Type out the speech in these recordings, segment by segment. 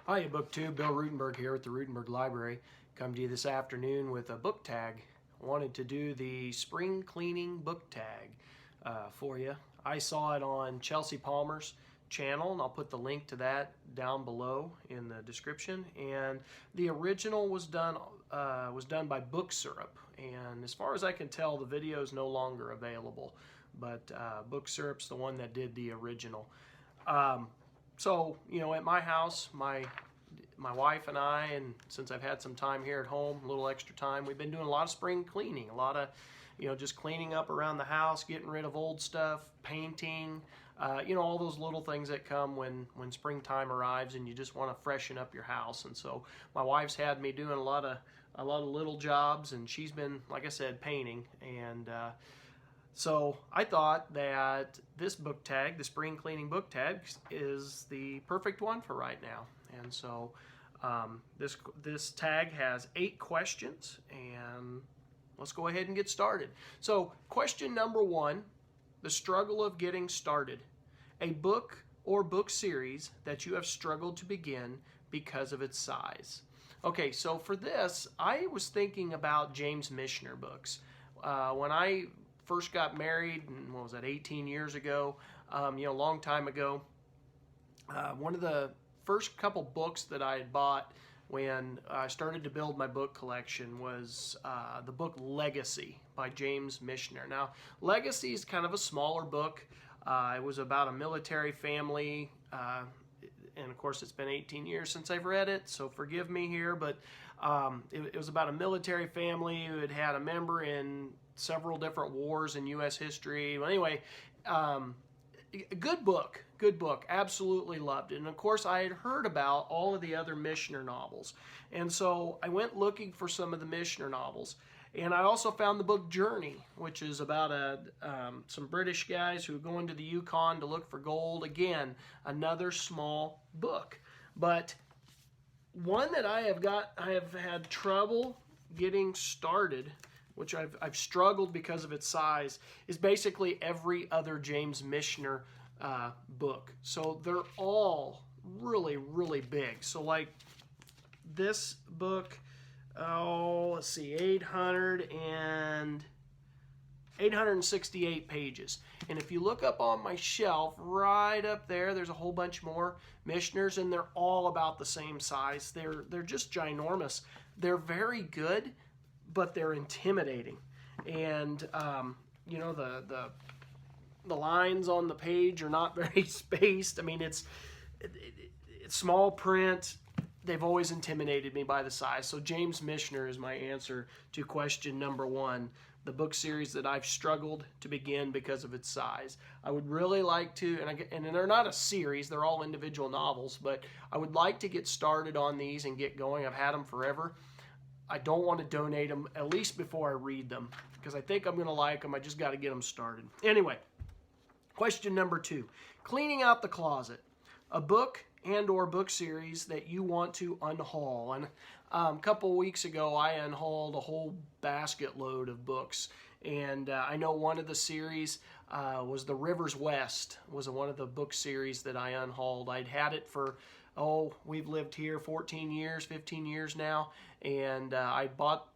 Hiya, BookTube. Bill Ruttenberg here at the Ruttenberg Library. Come to you this afternoon with a book tag. Wanted to do the spring cleaning book tag for you. I saw it on Chelsea Palmer's channel, and I'll put the link to that down below in the description. And the original was done by Book Syrup, and as far as I can tell, the video is no longer available. But Book Syrup's the one that did the original. So, you know, at my house, my wife and I, and since I've had some time here at home, a little extra time, we've been doing a lot of spring cleaning, a lot of, you know, just cleaning up around the house, getting rid of old stuff, painting, you know, all those little things that come when springtime arrives and you just want to freshen up your house. And so my wife's had me doing a lot of little jobs, and she's been, like I said, painting. And so I thought that this book tag, the spring cleaning book tag, is the perfect one for right now. And so this tag has 8 questions, and let's go ahead and get started. So question number 1, the struggle of getting started. A book or book series that you have struggled to begin because of its size. Okay, so for this, I was thinking about James Michener books. When I first got married, and what was that, 18 years ago, you know, a long time ago, one of the first couple books that I had bought when I started to build my book collection was the book Legacy by James Michener. Now, Legacy is kind of a smaller book. It was about a military family, and of course it's been 18 years since I've read it, so forgive me here, but it was about a military family who had a member in several different wars in U.S. history. Well, anyway, good book, absolutely loved it. And of course I had heard about all of the other Michener novels, and so I went looking for some of the Michener novels. And I also found the book Journey, which is about some British guys who go into the Yukon to look for gold. Again, another small book. But one that I have had trouble getting started, which I've struggled because of its size, is basically every other James Michener book. So they're all really, really big. So like this book, oh, let's see, 868 pages. And if you look up on my shelf, right up there, there's a whole bunch more Micheners, and they're all about the same size. They're just ginormous. They're very good, but they're intimidating. And you know, the lines on the page are not very spaced. I mean, it's small print. They've always intimidated me by the size. So James Michener is my answer to question number 1, the book series that I've struggled to begin because of its size. I would really like to, and they're not a series, they're all individual novels, but I would like to get started on these and get going. I've had them forever. I don't want to donate them, at least before I read them, because I think I'm going to like them. I just got to get them started. Anyway, question number 2, cleaning out the closet. A book and or book series that you want to unhaul. And a couple weeks ago I unhauled a whole basket load of books, and I know one of the series was The Rivers West, was one of the book series that I unhauled. I'd had it for, we've lived here 14 years, 15 years now, and I bought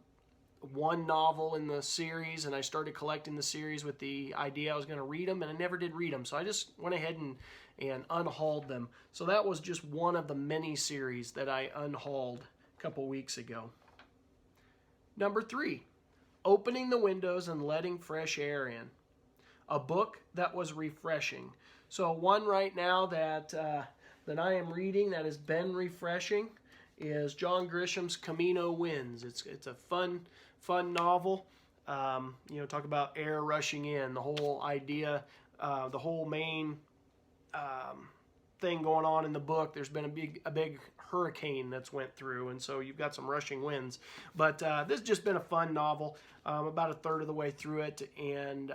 one novel in the series, and I started collecting the series with the idea I was going to read them, and I never did read them. So I just went ahead and unhauled them. So that was just one of the many series that I unhauled a couple weeks ago. Number 3, opening the windows and letting fresh air in. A book that was refreshing. So one right now that I am reading that has been refreshing is John Grisham's Camino Winds. It's a fun novel. You know, talk about air rushing in, the whole idea, the whole main thing going on in the book. There's been a big hurricane that's went through, and so you've got some rushing winds. But this has just been a fun novel. About a third of the way through it, and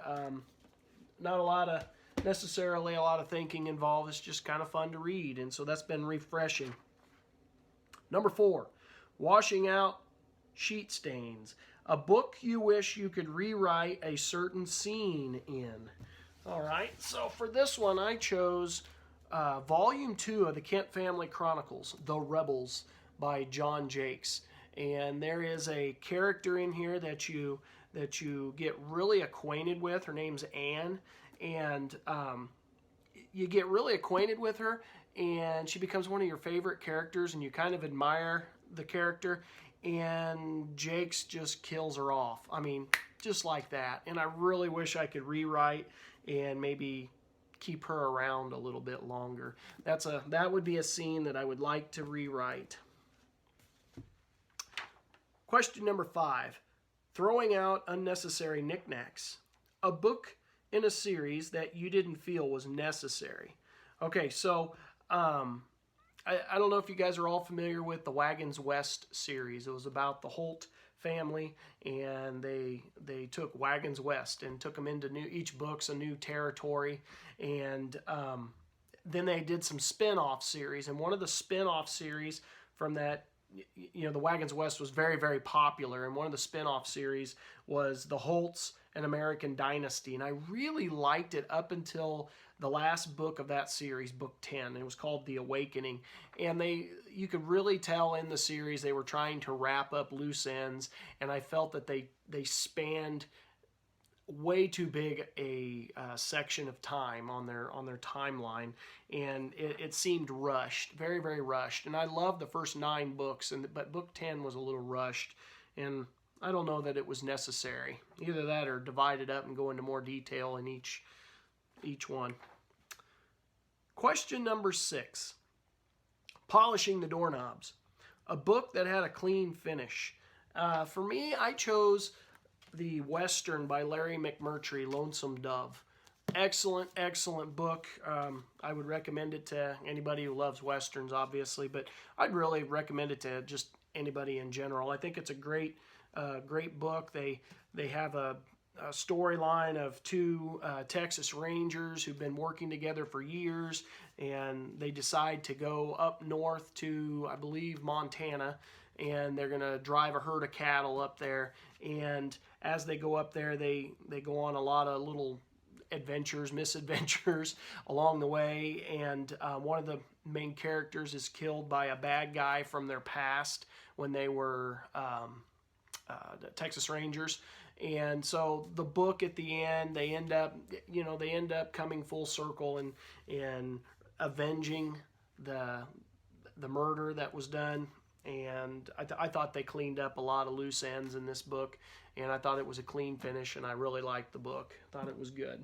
not necessarily a lot of thinking involved. It's just kind of fun to read, and so that's been refreshing. Number 4, washing out sheet stains. A book you wish you could rewrite a certain scene in. All right, so for this one I chose Volume 2 of the Kent Family Chronicles, The Rebels by John Jakes. And there is a character in here that you get really acquainted with. Her name's Anne, and you get really acquainted with her, and she becomes one of your favorite characters, and you kind of admire the character, and Jakes just kills her off. I mean, just like that. And I really wish I could rewrite and maybe keep her around a little bit longer. That would be a scene that I would like to rewrite. Question number 5. Throwing out unnecessary knickknacks. A book in a series that you didn't feel was necessary. Okay, so I don't know if you guys are all familiar with the Wagons West series. It was about the Holt family, and they took Wagons West and took them into each book's a new territory, and then they did some spin-off series, and one of the spin-off series from that, the Wagons West was very, very popular, and one of the spin-off series was the Holts, an American Dynasty, and I really liked it up until the last book of that series, book 10. It was called The Awakening, and you could really tell in the series they were trying to wrap up loose ends, and I felt that they spanned way too big a section of time on their timeline, and it seemed rushed, very, very rushed. And I loved the first 9 books, but book 10 was a little rushed, and I don't know that it was necessary. Either that or divide it up and go into more detail in each one. Question number 6. Polishing the Doorknobs. A book that had a clean finish. For me, I chose the Western by Larry Mcmurtry, Lonesome Dove. Excellent, excellent book. I would recommend it to anybody who loves Westerns, obviously, but I'd really recommend it to just anybody in general. I think it's a great book. They have a storyline of 2 Texas Rangers who've been working together for years, and they decide to go up north to, I believe, Montana, and they're going to drive a herd of cattle up there. And as they go up there, they go on a lot of little adventures, misadventures along the way, and one of the main characters is killed by a bad guy from their past when they were the Texas Rangers. And so the book at the end, they end up coming full circle and avenging the murder that was done. And I thought they cleaned up a lot of loose ends in this book, and I thought it was a clean finish, and I really liked the book. I thought it was good.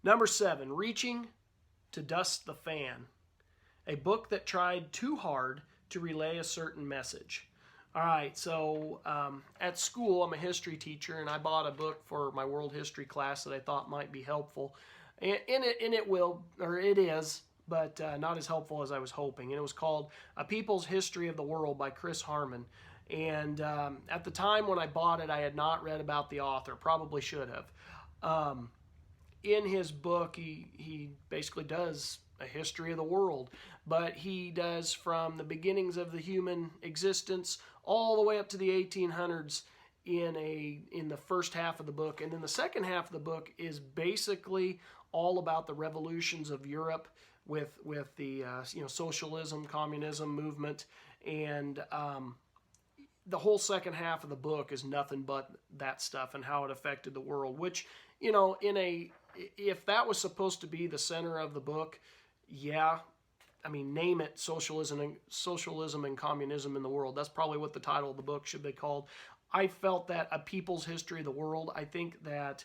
Number 7, Reaching to Dust the Fan. A book that tried too hard to relay a certain message. All right, so at school, I'm a history teacher, and I bought a book for my world history class that I thought might be helpful. And it is, but not as helpful as I was hoping. And it was called A People's History of the World by Chris Harmon. And at the time when I bought it, I had not read about the author. Probably should have. In his book, he basically does a history of the world, but he does from the beginnings of the human existence all the way up to the 1800s in the first half of the book. And then the second half of the book is basically all about the revolutions of Europe with the socialism, communism movement, and the whole second half of the book is nothing but that stuff and how it affected the world. Which, if that was supposed to be the center of the book, yeah, I mean, name it socialism and communism in the world. That's probably what the title of the book should be called. I felt that A People's History of the World. I think that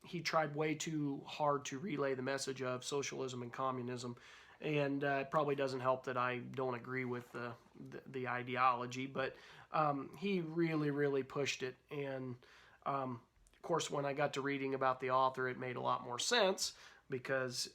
he tried way too hard to relay the message of socialism and communism, and it probably doesn't help that I don't agree with the ideology, but he really, really pushed it. And of course, when I got to reading about the author, it made a lot more sense, because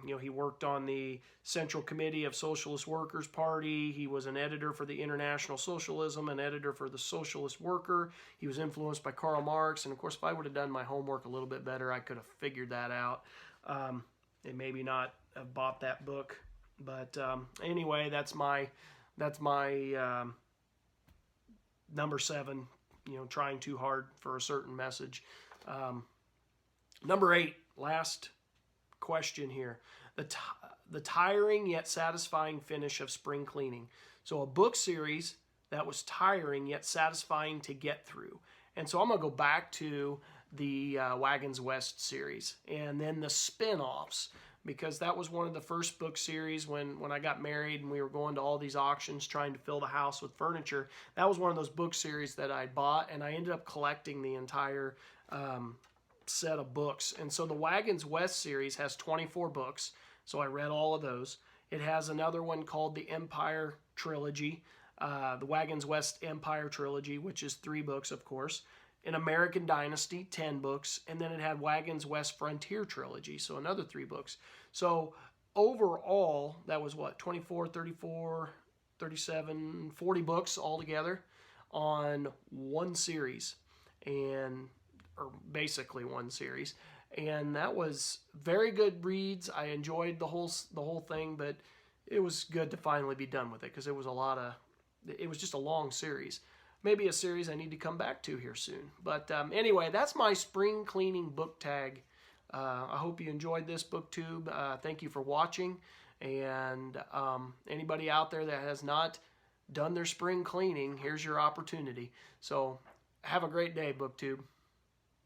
he worked on the Central Committee of Socialist Workers' Party. He was an editor for the International Socialism, an editor for the Socialist Worker. He was influenced by Karl Marx, and of course, if I would have done my homework a little bit better, I could have figured that out, and maybe not have bought that book. But anyway, that's my number 7. Trying too hard for a certain message. Number 8. last question here. The tiring yet satisfying finish of spring cleaning. So a book series that was tiring yet satisfying to get through. And so I'm going to go back to the Wagons West series and then the spin-offs, because that was one of the first book series when I got married and we were going to all these auctions trying to fill the house with furniture. That was one of those book series that I bought, and I ended up collecting the entire set of books. And so the Wagons West series has 24 books, so I read all of those. It has another one called the Empire Trilogy, the Wagons West Empire Trilogy, which is 3 books, of course. An American Dynasty, 10 books. And then it had Wagons West Frontier Trilogy, so another 3 books. So overall, that was what, 24, 34, 37, 40 books altogether on one series, or basically one series. And that was very good reads. I enjoyed the whole thing, but it was good to finally be done with it, because it was just a long series. Maybe a series I need to come back to here soon. But anyway, that's my spring cleaning book tag. I hope you enjoyed this, BookTube. Thank you for watching. And anybody out there that has not done their spring cleaning, here's your opportunity. So have a great day, BookTube.